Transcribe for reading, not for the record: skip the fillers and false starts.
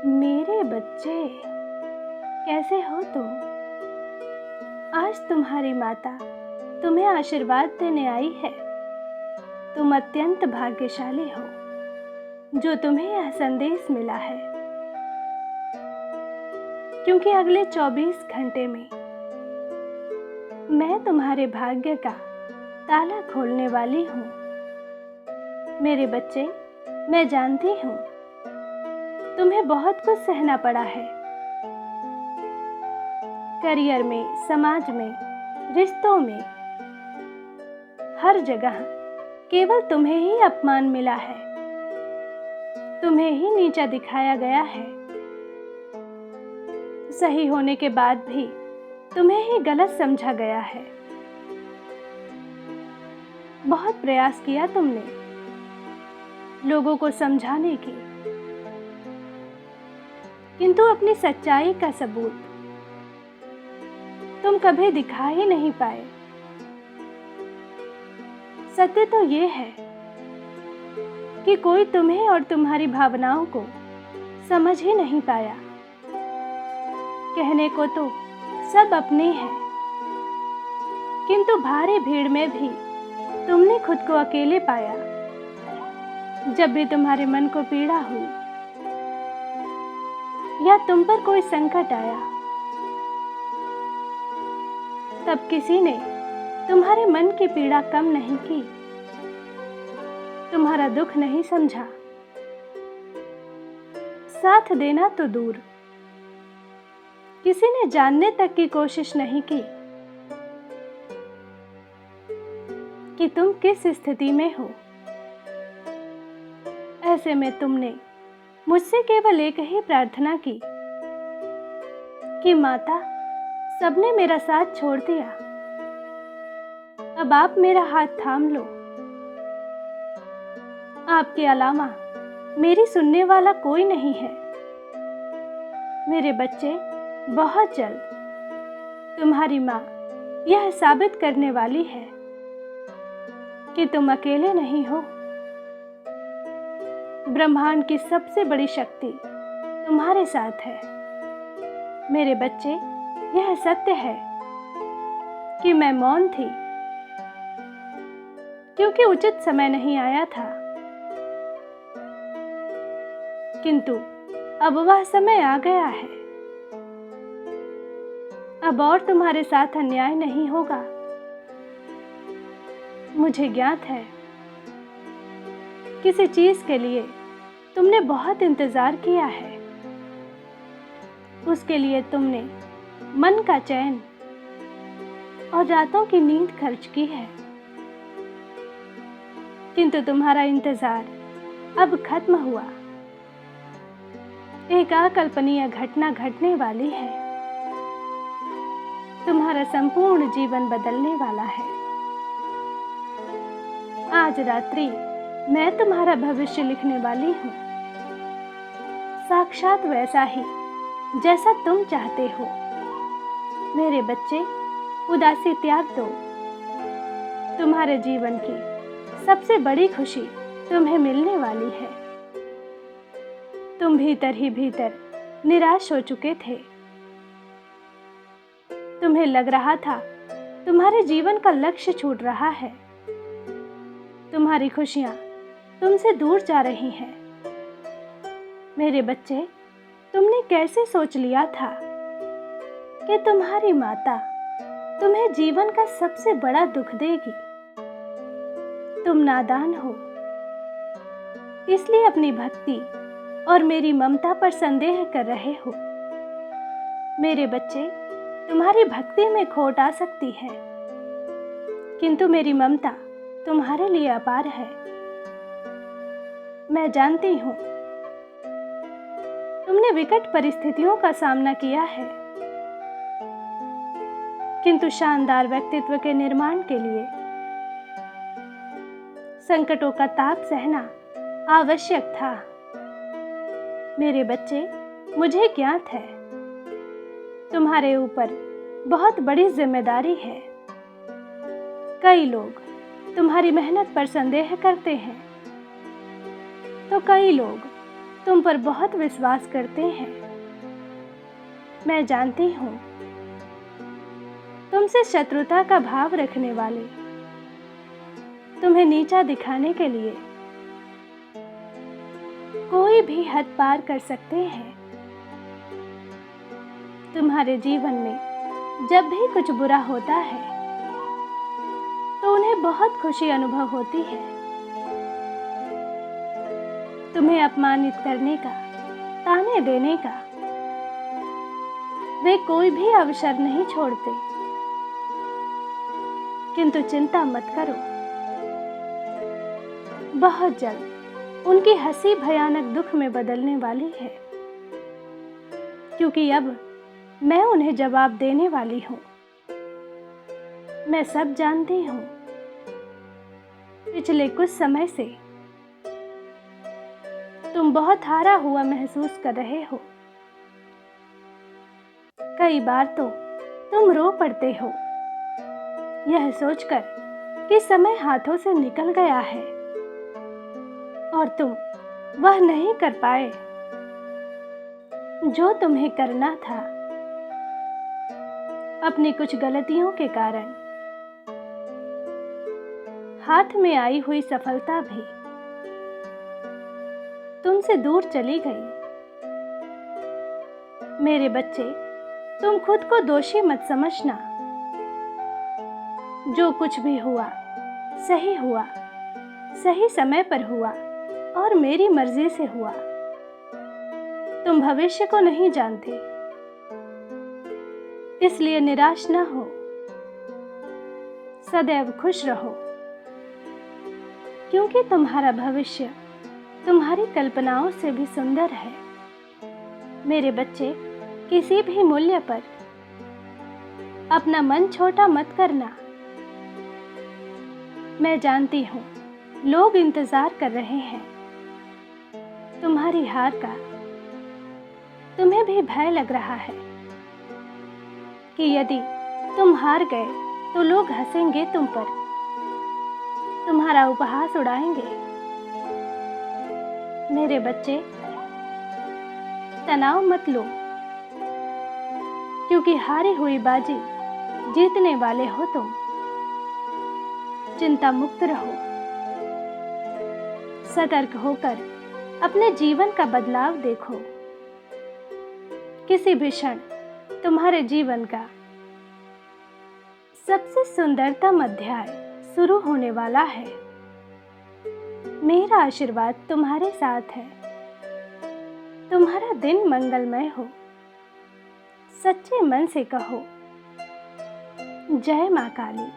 मेरे बच्चे, कैसे हो तुम? आज तुम्हारी माता तुम्हें आशीर्वाद देने आई है। तुम अत्यंत भाग्यशाली हो जो तुम्हें यह संदेश मिला है, क्योंकि अगले 24 घंटे में मैं तुम्हारे भाग्य का ताला खोलने वाली हूँ। मेरे बच्चे, मैं जानती हूँ तुम्हें बहुत कुछ सहना पड़ा है। करियर में, समाज में, रिश्तों में, हर जगह केवल तुम्हें ही अपमान मिला है, तुम्हें ही नीचा दिखाया गया है। सही होने के बाद भी तुम्हें ही गलत समझा गया है। बहुत प्रयास किया तुमने लोगों को समझाने की, किंतु अपनी सच्चाई का सबूत तुम कभी दिखा ही नहीं पाए। सत्य तो ये है कि कोई तुम्हें और तुम्हारी भावनाओं को समझ ही नहीं पाया। कहने को तो सब अपने हैं, किंतु भारी भीड़ में भी तुमने खुद को अकेले पाया। जब भी तुम्हारे मन को पीड़ा हुई या तुम पर कोई संकट आया, तब किसी ने तुम्हारे मन की पीड़ा कम नहीं की, तुम्हारा दुख नहीं समझा। साथ देना तो दूर, किसी ने जानने तक की कोशिश नहीं की कि तुम किस स्थिति में हो। ऐसे में तुमने मुझसे केवल एक ही प्रार्थना की कि माता, सबने मेरा साथ छोड़ दिया, अब आप मेरा हाथ थाम लो। आपके अलावा मेरी सुनने वाला कोई नहीं है। मेरे बच्चे, बहुत जल्द तुम्हारी माँ यह साबित करने वाली है कि तुम अकेले नहीं हो। ब्रह्मांड की सबसे बड़ी शक्ति तुम्हारे साथ है। मेरे बच्चे, यह सत्य है कि मैं मौन थी क्योंकि उचित समय नहीं आया था, किंतु अब वह समय आ गया है। अब और तुम्हारे साथ अन्याय नहीं होगा। मुझे ज्ञात है किसी चीज के लिए तुमने बहुत इंतजार किया है। उसके लिए तुमने मन का चैन और रातों की नींद खर्च की है, किंतु तुम्हारा इंतजार अब खत्म हुआ। एक अकल्पनीय घटना घटने वाली है। तुम्हारा संपूर्ण जीवन बदलने वाला है। आज रात्रि मैं तुम्हारा भविष्य लिखने वाली हूँ, साक्षात वैसा ही जैसा तुम चाहते हो। मेरे बच्चे, उदासी त्याग दो। तुम्हारे जीवन की सबसे बड़ी खुशी तुम्हें मिलने वाली है। तुम भीतर ही भीतर निराश हो चुके थे। तुम्हें लग रहा था तुम्हारे जीवन का लक्ष्य छूट रहा है, तुम्हारी खुशियां तुमसे दूर जा रही हैं। मेरे बच्चे, तुमने कैसे सोच लिया था कि तुम्हारी माता तुम्हें जीवन का सबसे बड़ा दुख देगी? तुम नादान हो, इसलिए अपनी भक्ति और मेरी ममता पर संदेह कर रहे हो। मेरे बच्चे, तुम्हारी भक्ति में खोट आ सकती है, किंतु मेरी ममता तुम्हारे लिए अपार है। मैं जानती हूँ तुमने विकट परिस्थितियों का सामना किया है, किंतु शानदार व्यक्तित्व के निर्माण के लिए संकटों का ताप सहना आवश्यक था। मेरे बच्चे, मुझे ज्ञात है तुम्हारे ऊपर बहुत बड़ी जिम्मेदारी है। कई लोग तुम्हारी मेहनत पर संदेह करते हैं, तो कई लोग तुम पर बहुत विश्वास करते हैं। मैं जानती हूँ तुमसे शत्रुता का भाव रखने वाले तुम्हें नीचा दिखाने के लिए कोई भी हद पार कर सकते हैं। तुम्हारे जीवन में जब भी कुछ बुरा होता है तो उन्हें बहुत खुशी अनुभव होती है। तुम्हें अपमानित करने का, ताने देने का वे कोई भी अवसर नहीं छोड़ते। किंतु चिंता मत करो, बहुत जल्द उनकी हंसी भयानक दुख में बदलने वाली है, क्योंकि अब मैं उन्हें जवाब देने वाली हूं। मैं सब जानती हूं। पिछले कुछ समय से तुम बहुत हारा हुआ महसूस कर रहे हो। कई बार तो तुम रो पड़ते हो, यह सोचकर कि समय हाथों से निकल गया है और तुम वह नहीं कर पाए जो तुम्हें करना था। अपनी कुछ गलतियों के कारण हाथ में आई हुई सफलता भी तुमसे दूर चली गई। मेरे बच्चे, तुम खुद को दोषी मत समझना। जो कुछ भी हुआ, सही समय पर हुआ और मेरी मर्जी से हुआ। तुम भविष्य को नहीं जानते, इसलिए निराश न हो। सदैव खुश रहो, क्योंकि तुम्हारा भविष्य तुम्हारी कल्पनाओं से भी सुंदर है। मेरे बच्चे, किसी भी मूल्य पर अपना मन छोटा मत करना। मैं जानती हूँ लोग इंतजार कर रहे हैं तुम्हारी हार का। तुम्हें भी भय लग रहा है कि यदि तुम हार गए तो लोग हंसेंगे तुम पर, तुम्हारा उपहास उड़ाएंगे। मेरे बच्चे, तनाव मत लो, क्योंकि हारी हुई बाजी जीतने वाले हो तुम। चिंता मुक्त रहो, सतर्क होकर अपने जीवन का बदलाव देखो। किसी भी क्षण तुम्हारे जीवन का सबसे सुंदरतम अध्याय शुरू होने वाला है। मेरा आशीर्वाद तुम्हारे साथ है। तुम्हारा दिन मंगलमय हो। सच्चे मन से कहो, जय मां काली।